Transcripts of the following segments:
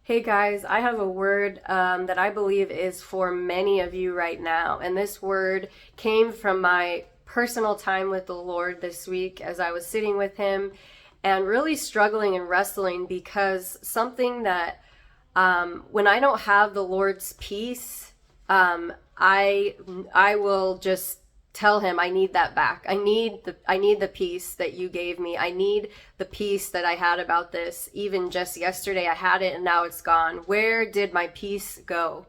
Hey guys, I have a word that I believe is for many of you right now. And this word came from my personal time with the Lord this week as I was sitting with Him and really struggling and wrestling because something that when I don't have the Lord's peace, I will just tell Him I need that back. I need the peace that you gave me. I need the peace that I had about this. Even just yesterday I had it and now it's gone. Where did my peace go?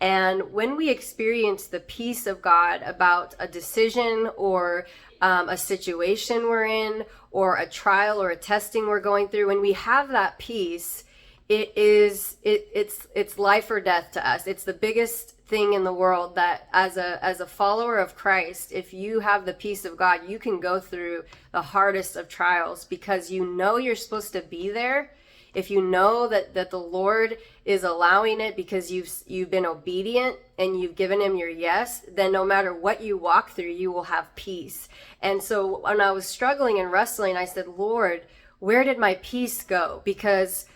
And when we experience the peace of God about a decision or a situation we're in or a trial or a testing we're going through, when we have that peace, it's life or death to us. It's the biggest thing in the world that as a follower of Christ, if you have the peace of God, you can go through the hardest of trials because you know you're supposed to be there. If you know that the Lord is allowing it because you've been obedient and you've given Him your yes, then no matter what you walk through, you will have peace. And so when I was struggling and wrestling, I said, Lord, where did my peace go? Because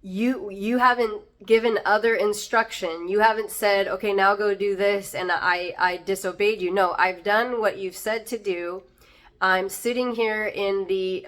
you haven't given other instruction. You haven't said, okay, now go do this, and I disobeyed you. No, I've done what you've said to do. I'm sitting here in the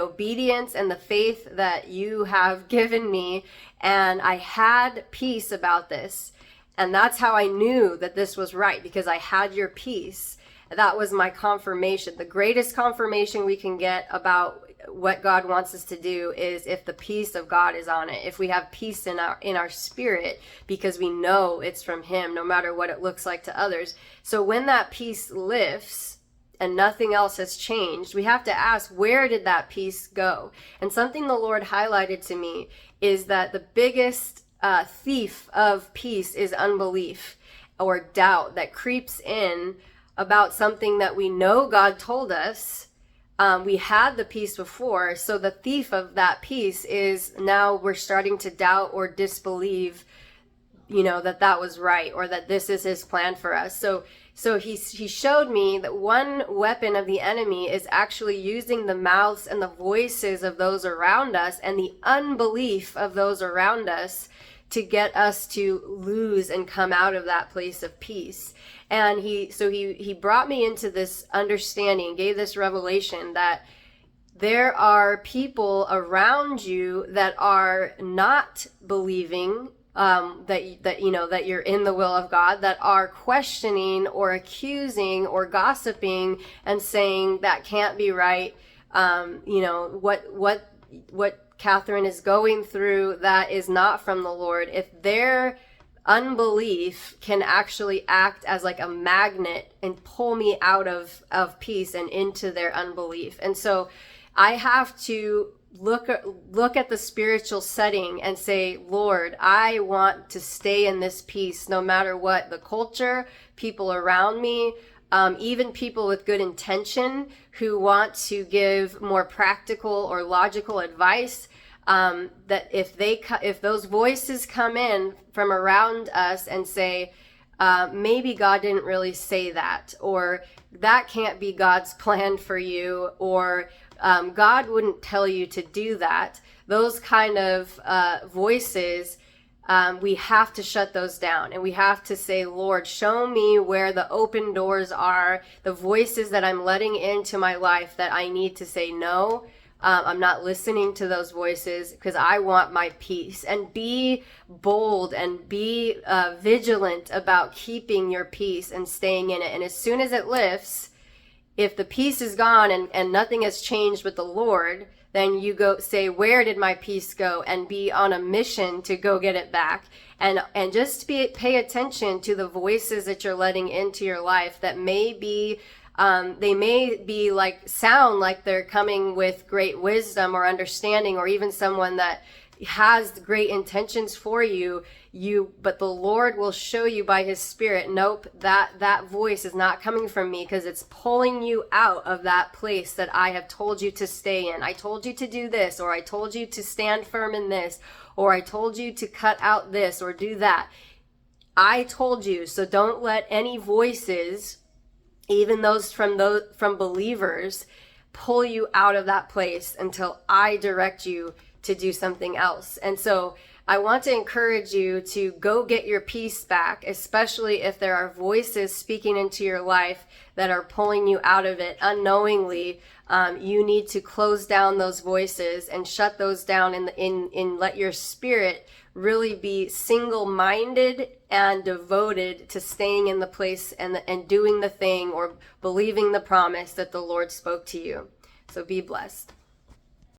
obedience and the faith that you have given me, and I had peace about this. And that's how I knew that this was right, because I had your peace. That was my confirmation. The greatest confirmation we can get about what God wants us to do is if the peace of God is on it. If we have peace in our spirit, because we know it's from Him, no matter what it looks like to others. So when that peace lifts and nothing else has changed, we have to ask, where did that peace go? And something the Lord highlighted to me is that the biggest thief of peace is unbelief or doubt that creeps in about something that we know God told us. We had the peace before, so the thief of that peace is now we're starting to doubt or disbelieve, that was right or that this is His plan for us. So he showed me that one weapon of the enemy is actually using the mouths and the voices of those around us and the unbelief of those around us to get us to lose and come out of that place of peace. And he brought me into this understanding, gave this revelation that there are people around you that are not believing that you're in the will of God, that are questioning or accusing or gossiping and saying that can't be right. What Catherine is going through that is not from the Lord. If their unbelief can actually act as like a magnet and pull me out of peace and into their unbelief. And so I have to look at the spiritual setting and say, Lord, I want to stay in this peace no matter what the culture, people around me, even people with good intention who want to give more practical or logical advice, that if those voices come in from around us and say, maybe God didn't really say that, or that can't be God's plan for you, or God wouldn't tell you to do that, those kind of voices, we have to shut those down, and we have to say, Lord, show me where the open doors are, the voices that I'm letting into my life that I need to say no. I'm not listening to those voices because I want my peace. And be bold and be vigilant about keeping your peace and staying in it. And as soon as it lifts, if the peace is gone and nothing has changed with the Lord, then you go say, where did my peace go? And be on a mission to go get it back. And just pay attention to the voices that you're letting into your life that may be they may be sound like they're coming with great wisdom or understanding, or even someone that has great intentions for you, but the Lord will show you by His Spirit, nope, that voice is not coming from me, because it's pulling you out of that place that I have told you to stay in. I told you to do this, or I told you to stand firm in this, or I told you to cut out this or do that. I told you, so don't let any voices, even those from believers, pull you out of that place until I direct you to do something else. And so I want to encourage you to go get your peace back, especially if there are voices speaking into your life that are pulling you out of it unknowingly. You need to close down those voices and shut those down and let your spirit really be single-minded and devoted to staying in the place and doing the thing or believing the promise that the Lord spoke to you. So be blessed.